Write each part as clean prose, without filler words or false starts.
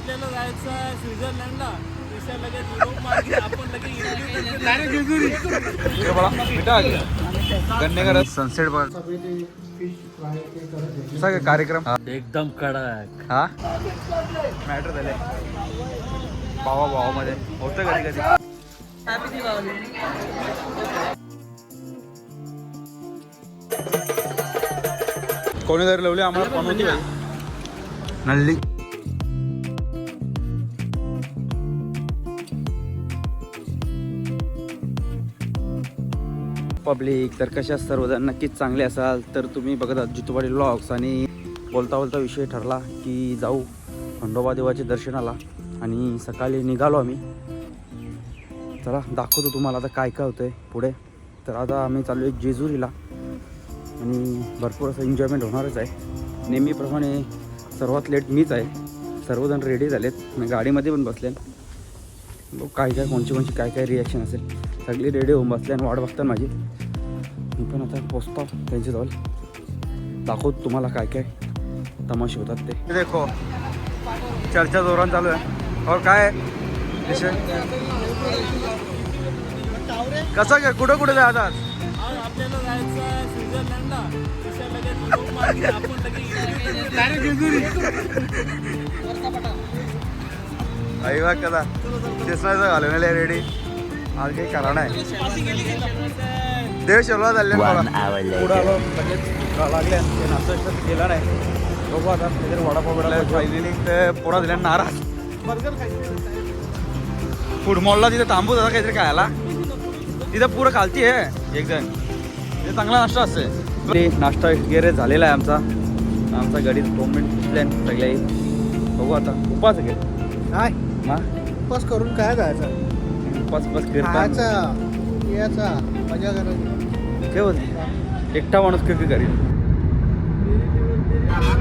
आपल्याला जायचं आहे स्वित्झर्लंडला. देशात लगेच युरोप मार्गे आपण लगेच सनसेट बघ कसा कार्यक्रम एकदम कडक. हा मॅटर झाले भावामध्ये होतं कधी कधी. कोणी तरी लावली आम्हाला पण होती नल्ली. पब्लिक तर कशा सर्वजण नक्कीच चांगले असाल तर तुम्ही बघत आहात जितूवाडी व्लॉग्स. आणि बोलता बोलता विषय ठरला की जाऊ खंडोबा देवाच्या दर्शनाला. आणि सकाळी निघालो आम्ही. चला दाखवतो तुम्हाला आता काय काय होतं आहे पुढे. तर आता आम्ही चाललो आहे जेजुरीला आणि भरपूर असं एन्जॉयमेंट होणारच आहे. नेहमीप्रमाणे सर्वात लेट मीच आहे. सर्वजण रेडी झालेत, मी गाडीमध्ये पण बसले. बघ काय काय कोणची काय काय रिॲक्शन असेल. सगळी रेडी होऊन बसले आणि वाट बघतात माझी. मी पण आता पोचतो त्यांच्याजवळ. दाखवतो तुम्हाला काय काय तमाशे होतात ते. देखो चर्चा जोरान चालू आहे. और काय विषय कसं काय कुठं कुठे जातात? आज आपल्याला जायचं आहे स्वित्झर्लंडला. देशात लगेच युरोप मार्गे आपण आई बा कदा दिसण्याचं घालून रेडी. आज काही करा नाही देव शेवला चालले पुढं आलो लगेच लागले. ते नाश्ता केला नाही. बघू आता काहीतरी वडापाव मिळाला फायनली. तर पोरा दिल्या नाराज. बर्गर खायचं. फूड मॉलला तिथं थांबू दादा काहीतरी खायला. तिथं पुरं खालती आहे एक जण. ते चांगला नाश्ता असते. नाश्ता वगैरे झालेला आहे आमचा गाडीत गव्हर्नमेंट प्लॅन सगळे. बघू आता उपास घे काय हा उपास करून काय जायचं? उपास बस फिरता खायचा याचा मजा करायची. काय बोलते एकटा माणूस किती करील.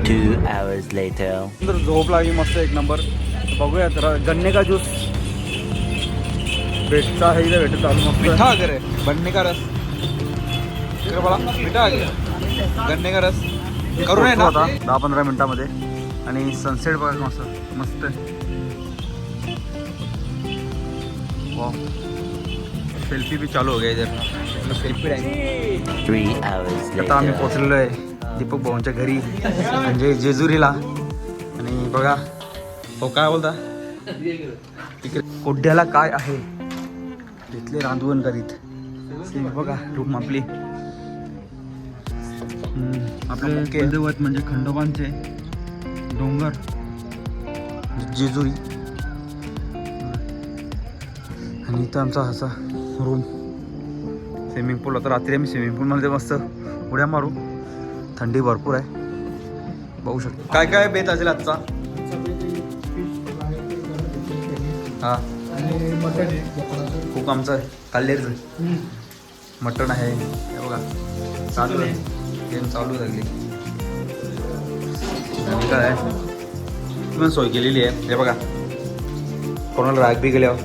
2 hours later. तर झोप लागली मस्त एक नंबर. बघूया तर गन्ने का ज्यूस भेटता आहे इथं भेटत चालू मस्त. मिठा वगैरे बनने का रस बोला मिठा वगैरे गन्ने का रस करू नये ना आता 10-15 मिनिटामध्ये. आणि सनसेट बघा मस्त मस्त. वाह सेल्फी भी चालू हो गया इधर. सेल्फी आहे. 3 hours आता आम्ही later. पोचलेलो आहे दीपक भाऊंच्या घरी म्हणजे जेजुरीला. आणि बघा हो काय बोलता इकडे कोड्याला काय आहे तिथले रांधवण करीत. बघा रूम आपली. आपले कुलदैवत म्हणजे खंडोबांचे डोंगर जेजुरी. आणि इथं आमचा असा रूम. स्विमिंग पूल. आता रात्री आम्ही स्विमिंग पूलमध्ये मस्त उड्या मारू. थंडी भरपूर आहे बघू शकतो. काय काय बेत असेल आजचा? हा आणि मटण खूप आमचं काल्लेरचं मटण आहे. हे बघा चालू आहे गेम चालू लागली. आणि काय आहे पण सोय केलेली आहे. हे बघा कोणाला राग बी गेल्यावर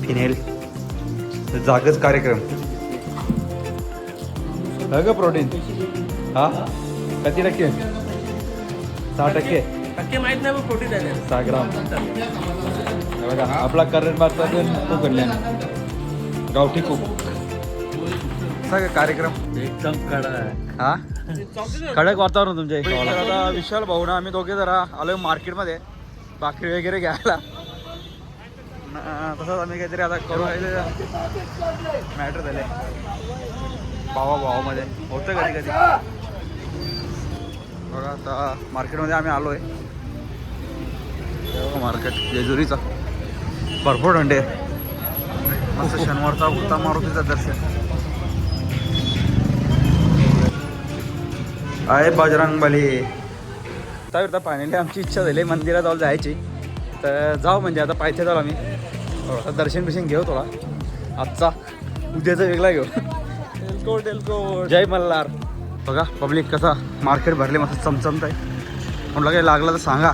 फिनेल जागच कार्यक्रम. का प्रोटीन हा किती टक्के? 6%. टक्के माहित नाही पण प्रोटीन आहे. 6 ग्राम. हे बघा आपला करण बादचा तो कल्याण गावठी खूप सगळं कार्यक्रम एकदम कडक. हा कडक वातावरण तुमच्या इथे. आता विशाल भाऊ ना आम्ही दोघे जरा आलोय मार्केटमध्ये भाकरी वगैरे घ्यायला. तसंच आम्ही काहीतरी आता करू मॅटर झाले भावामध्ये होतं कधी कधी. बघा आता मार्केटमध्ये आम्ही आलोय. मार्केट जेजुरीचा भरपूर थंडी आहे. मस्त शनिवारचा उत्तम मारुतीचं दर्शन आहे. बजरंगबली तर फायनली आमची इच्छा झाली मंदिरात जाऊन जायची. तर जाऊ म्हणजे आता पायथ्या जाऊ आम्ही. दर्शन बिर्शन घेऊ थोडा आजचा. उद्याचा वेगळा घेऊ. एल्को जय मल्हार. बघा पब्लिक कसा मार्केट भरले मस्त चमचमत आहे. कोणाला काही लागला तर सांगा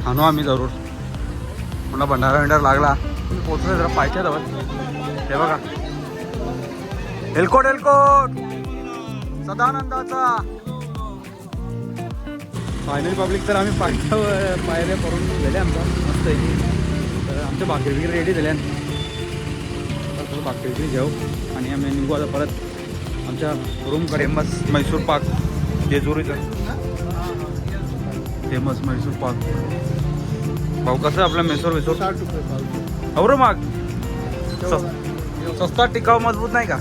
आणू आम्ही जरूर. पुन्हा भंडारा लागला पोचलो जरा पायथ्या जाऊ. हे बघा एल्कोट सदानंदाचा फायनली पब्लिक तर आम्ही पायऱ्या करून गेले आमचा मस्त आहे. तर आमच्या भाकरी वगैरे रेडी झाल्या. तर भाकरी वगैरे घेऊ आणि आम्ही निघू आता परत आमच्या रूमकडे. Famous Mysore pak जेजुरीचा famous Mysore pak. भाऊ कसं आहे आपला मैसूर 60 रुपये पाव. हो रे माग सस्ता टिकाऊ मजबूत नाही का?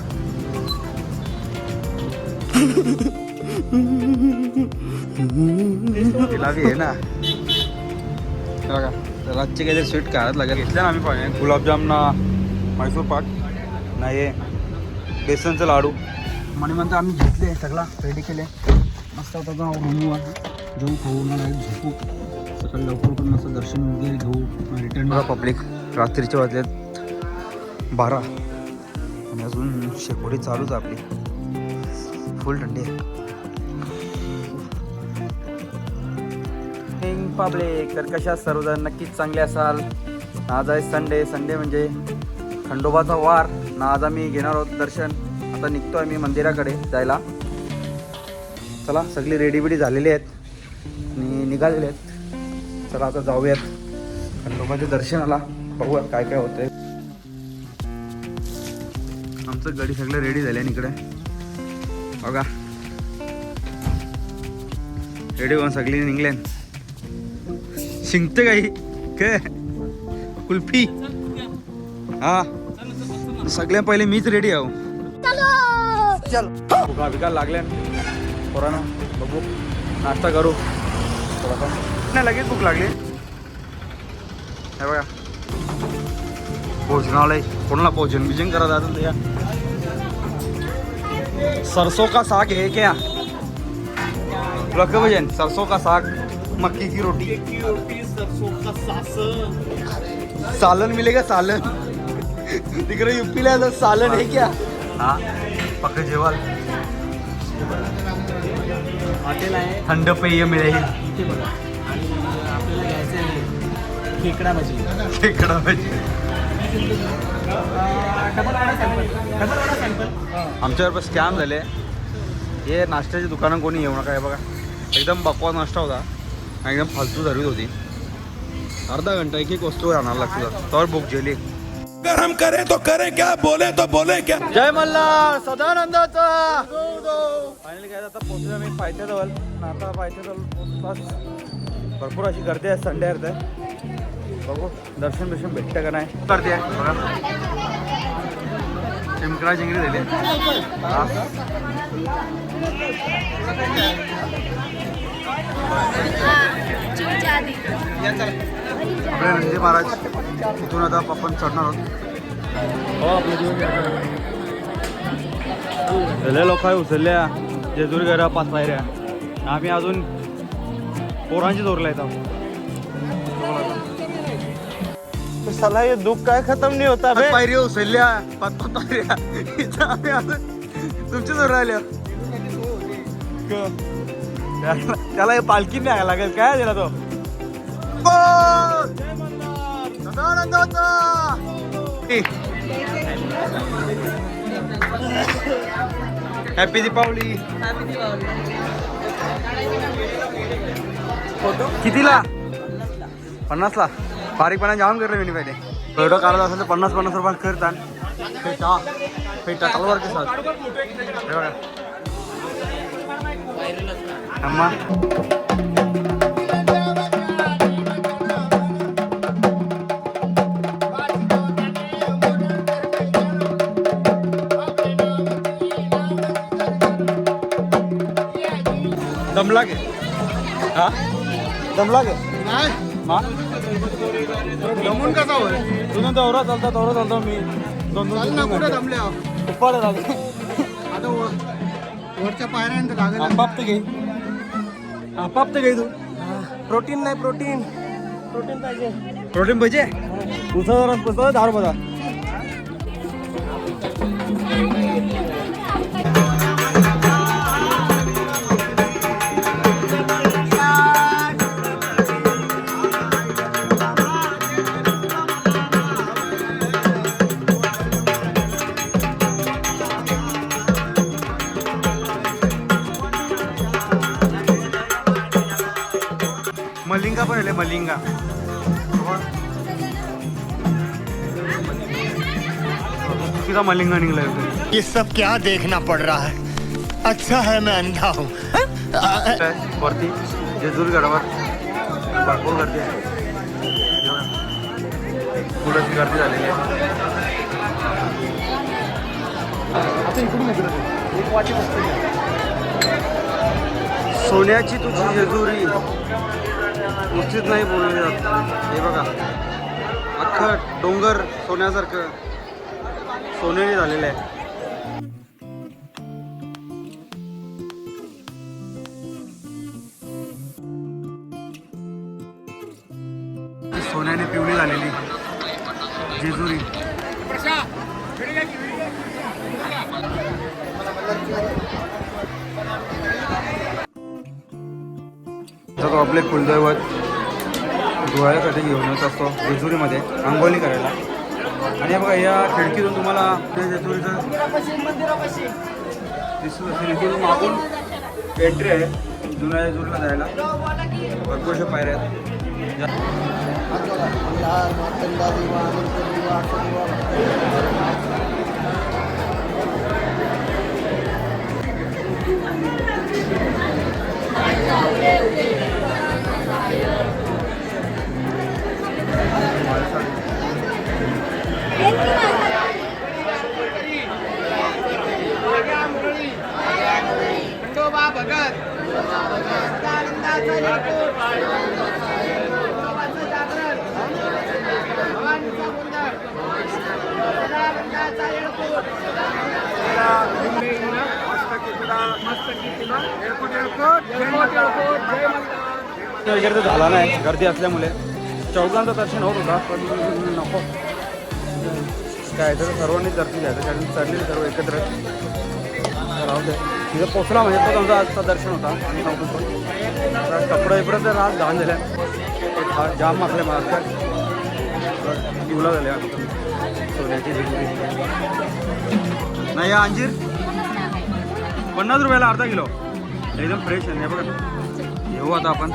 तिला बी आहे ना बघा. रातचे काहीतरी स्वीट खायला लागेल. घेतल्या ना आम्ही पाहिजे गुलाबजाम ना मैसूर पाक ना हे बेसनचं लाडू म्हणे म्हणतो आम्ही घेतले सगळा रेडी केले. मस्त आता रूमवर जेवू खाऊ ना झोपू. सकाळी लवकर पण मस्त दर्शन वगैरे घेऊ रिटर्न. बघा पब्लिक रात्रीचे वाजलेत 12 आणि अजून शेकोटी चालूच आपली. फुल थंडी आहे. पब्लिक तर कशा सर्वजण नक्कीच चांगले असाल. आज आहे संडे म्हणजे खंडोबाचा वार ना. आज आम्ही घेणार आहोत दर्शन. आता निघतो आहे मी मंदिराकडे जायला. चला सगळी रेडीबिडी झालेली आहेत आणि निघालेले आहेत. चला आता जाऊयात खंडोबाच्या दर्शनाला. बघूया काय काय होतंय. आमचं गाडी सगळं रेडी झाले आणि इकडे बघा रेडी होऊन सगळी निघले. शिंकते काही काय कुल्फी. हा सगळ्या पहिले मीच रेडी आहो. चल भुका बिका लागल्या पोरांना. बघू नाश्ता करू थोडासा. नाही लगेच भूक लागली. हे बघा भोजनालय. कोणाला भोजन बिजन करा जातं या. सरसों का साग है क्या? तुला भजन सरसों का साग मक्की की रोटी सरसों का सासन. सालन मिलेगा सालन. तिकडे यूपीला तर सालन आहे क्या? हा पक्क जेवाल. हॉटेल आहे थंड पेय मिळेल. इथे बघा. आणि आपल्याला घ्यायचं आहे खेकडा भजी. खेकडा भजी. Double vada sample. आमच्यावर स्कॅम झाले. हे नाश्त्याची दुकानं कोणी येऊ नका. हे बघा एकदम बकवास नाश्ता होता. एकदम फालतू सर्विस होती. अर्धा घंटा एक वस्तू राहणार लागतं तर बुक झाली. अगर हम करें तो करें क्या, बोले तो बोले क्या. जय मल्हार सदानंदाचा. फायनली काय आता पोहोचलो मी पायथ्याजवळ. आता पायथ्याजवळ पोहोचताच भरपूर अशी गर्दी आहे. संडे अर्थ बघू दर्शन बिर्शन भेटतं का नाही. गर्दी आहे बघा. चिमकरा चिंगरी झाली. आपले नंदी महाराज तिथून आता आपण चढणार आहोत. हो आपलं जीवन लोक उचलल्या जेजुरी घरा 5 पायऱ्या. आम्ही अजून पोरांची जोरला येतो. साला ये दुख काय खतम नाही होता बे. पायऱ्या उचलल्या 5 पायऱ्या. इथं आम्ही अजून तुमच्या जोर राहिल्या. त्याला हे पालखी न्यायला लागेल. काय दिला तो हॅपी दीपावली. कितीला? 50ला. बारीकपणा जाऊन करले मी पहिले. फोटो काढत असेल तर 50 रुपये करतात. फेटा तलवार के साथ. अम्मा दमला गे. हा दमला गे. हा दमून कसा होय. तुझं दौरा चालता मी 2 कुठे दमले आहो. उपाड झालं. आता वरच्या पायऱ्यांत लागेल. आपाप तर घे तू. प्रोटीन नाही. प्रोटीन पाहिजे. प्रोटीन पाहिजे. उसा जरा पुसता 10 रुपयाचा. किती मलिंगा निघलाय होते. ये सब क्या देखना पड़ रहा है? अच्छा है मैं अंधा हूँ. वरती जेजुरी गडावर भरपूर गर्दी आहे. पुढची गर्दी झालेली आहे. सोन्याची तुझी जेजुरी उचित नाही बोलले जात. हे बघा अख्खं डोंगर सोन्यासारखं सोन्याने झालेलं आहे. सोन्याने पिवळी झालेली जेजुरी. तर तो आपले कुलदैवत डोळ्यासाठी घेऊन येत असतो जेजुरीमध्ये आंघोळी करायला. आणि हे बघा या खिडकीतून तुम्हाला ते जेजुरीचं खिडकीतून मागून एंट्री आहे जुन्या जेजुरीला जायला. भरपूरशा पायऱ्या आहेत. वगैरे तर झाला नाही गर्दी असल्यामुळे. चौघांचं दर्शन होत होता पण नको काय तर सर्वांनीच दर्शन घ्यायचं कारण चढलेले सर्व एकत्र राहू दे. तिथं पोचला म्हणजे तो आमचा आजचा दर्शन होता. आणि नव्हतं पण कपडा इकडं तर आज घाण झाल्या जाम असल्या मला पिवला झाल्या सोन्याची जेजुरी. नाही अंजीर 50 रुपयाला अर्धा किलो एकदम फ्रेश आहे. बघा घेऊ आता आपण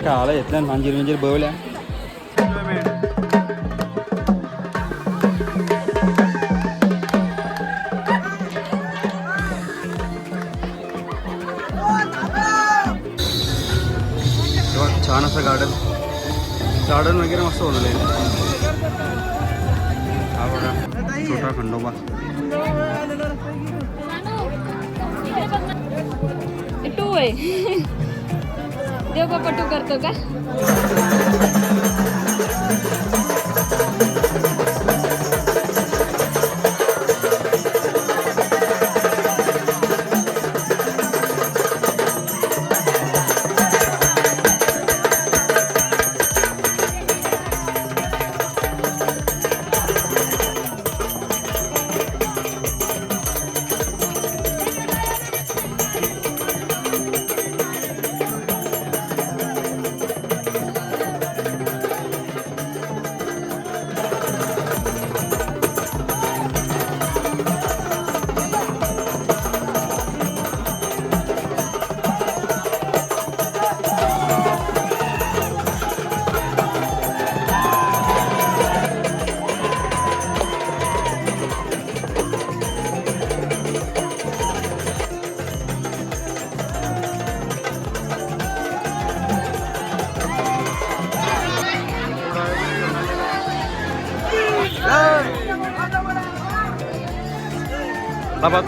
काय आला घेतल्या अंजीर मंजीर बवल्या. छान असं गार्डन वगैरे मस्त बनवलं आहे. हा बघा छोटा खंडोबा. टू आहे देव बाप्पा टू करतो का?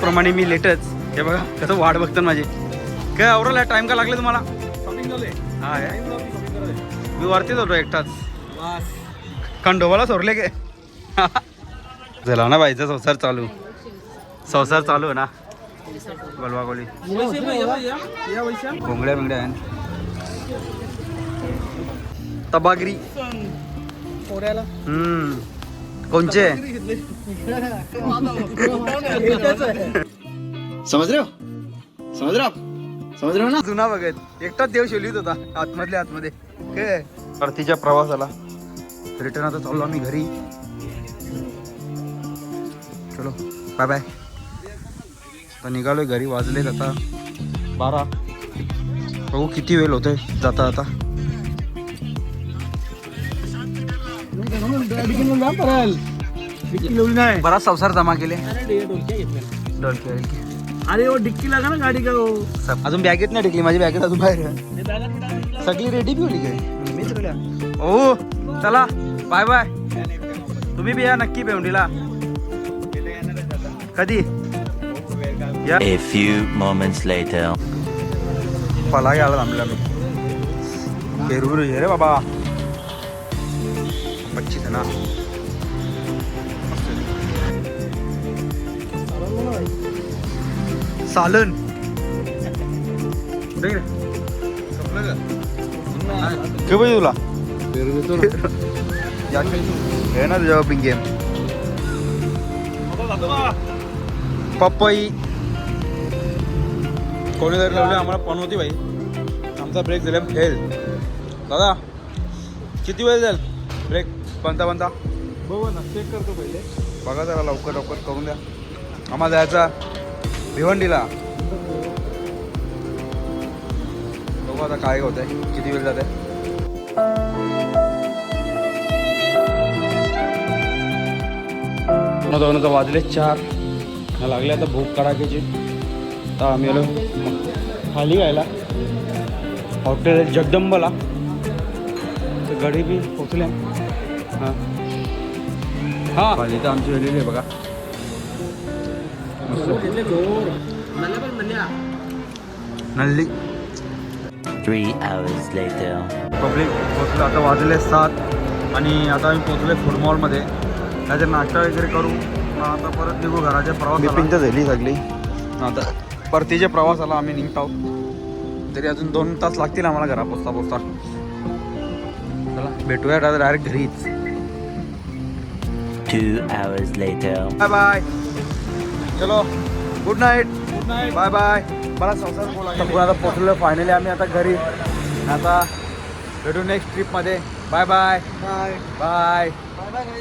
प्रमाणे मी लेटच. हे बघा कसं वाट बघतात माझे. काय आवरायला टाइम का लागले तुम्हाला? हा मी वरतीच होतो एकटाच. खंडोबाला सोडले गे झाला ना बाईचा संसार चालू आहे ना. गोलवागोली घोंगड्या बिंगड्या आहेत. तबागरी कोणचे समझ रहे हो ना. जुना बघत एकटाच देव शोलित होता आतमधल्या आतमध्ये. काय परतीच्या प्रवासाला रिटर्न आता चाललो आम्ही घरी. चलो बाय बाय. आता निघालोय घरी. वाजलेत आता 12. बघू किती वेळ होतोय जाता आता. बराच संसार जमा केले अरे वो डिक्की लगा ना गाडी का वो अजून बॅगेत नाही टिकली माझी बॅगेत अजून बाहेर आहे. सगळी रेडी बी होली काय हो चला बाय बाय तुम्ही बी या नक्की भेंडीला कधी या A few moments later. फला घ्यायला थांबला मी पेरू हे रे बाबा मच्छी ना सालन के पाहिजे तुला हे ना तुझ्या पिंक गेम पपई कोणी जर लावले आम्हाला पनवती भाई आमचा ब्रेक झाला फेल दादा किती वेळ जाईल ब्रेक बनता बनता बघू ना चेक करतो पहिले बघा जरा लवकर लवकर करून द्या आम्हाला जायचा भिवंडीला बघू आता काय होत आहे किती वेळ जाते दोन वाजले 4 लागले आता भूक कडाक्याची आता आम्ही आलो खाली गायला हॉटेल जगदंबला तर गडी बी पोचल्या हां हां खाली तर आमची वेळेली आहे बघा नल्ली 3 hours later. पब्लिक पोचलं आता वाजले 7 आणि आता आम्ही पोचले फूड मॉलमध्ये काहीतरी नाश्ता वगैरे करू आता परत निघू घराच्या प्रवासाला पिंत झाली सगळी आता परतीच्या प्रवासाला आम्ही निघतो तरी अजून 2 तास लागतील आम्हाला घरा पोचता पोचता चला भेटूया डायरेक्ट घरीच 2 hours later. बाय बाय चलो गुड नाईट बाय बाय मला संसार बोला आता पोचलो फायनली आम्ही आता घरी आता भेटू नेक्स्ट ट्रिपमध्ये बाय बाय बाय बाय